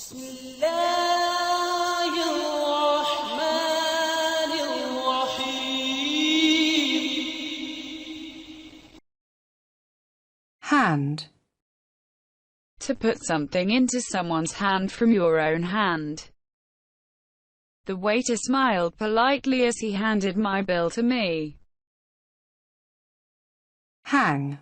بسم الله الرحمن الرحيم. Hand. To put something into someone's hand from your own hand. The waiter smiled politely as he handed my bill to me. Hang.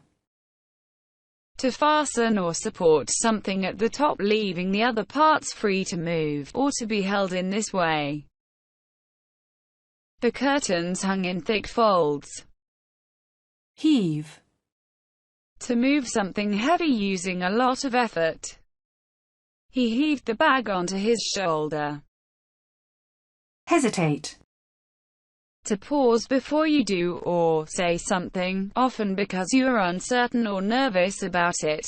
To fasten or support something at the top, leaving the other parts free to move, or to be held in this way. The curtains hung in thick folds. Heave. To move something heavy using a lot of effort. He heaved the bag onto his shoulder. Hesitate. To pause before you do or say something, often because you are uncertain or nervous about it.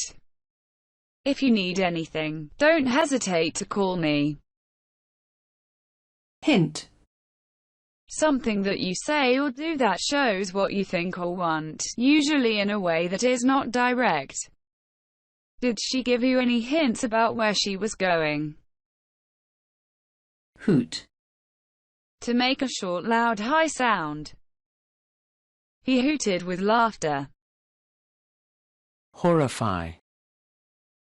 If you need anything, don't hesitate to call me. Hint. Something that you say or do that shows what you think or want, usually in a way that is not direct. Did she give you any hints about where she was going? Hoot. To make a short, loud, high sound. He hooted with laughter. Horrify.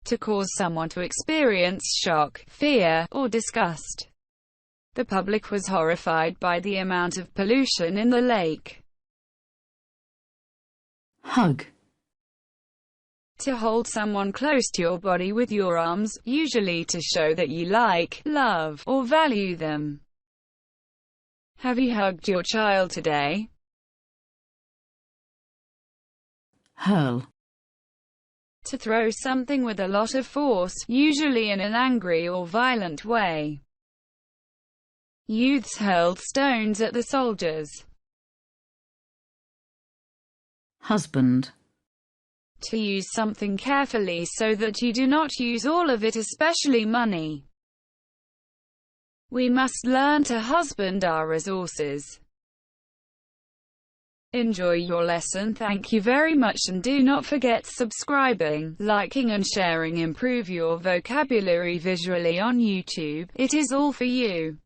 To cause someone to experience shock, fear, or disgust. The public was horrified by the amount of pollution in the lake. Hug. To hold someone close to your body with your arms, usually to show that you like, love, or value them. Have you hugged your child today? Hurl. To throw something with a lot of force, usually in an angry or violent way. Youths hurled stones at the soldiers. Husband. To use something carefully so that you do not use all of it, especially money. We must learn to husband our resources. Enjoy your lesson. Thank you very much, and do not forget subscribing, liking and sharing. Improve your vocabulary visually on YouTube. It is all for you.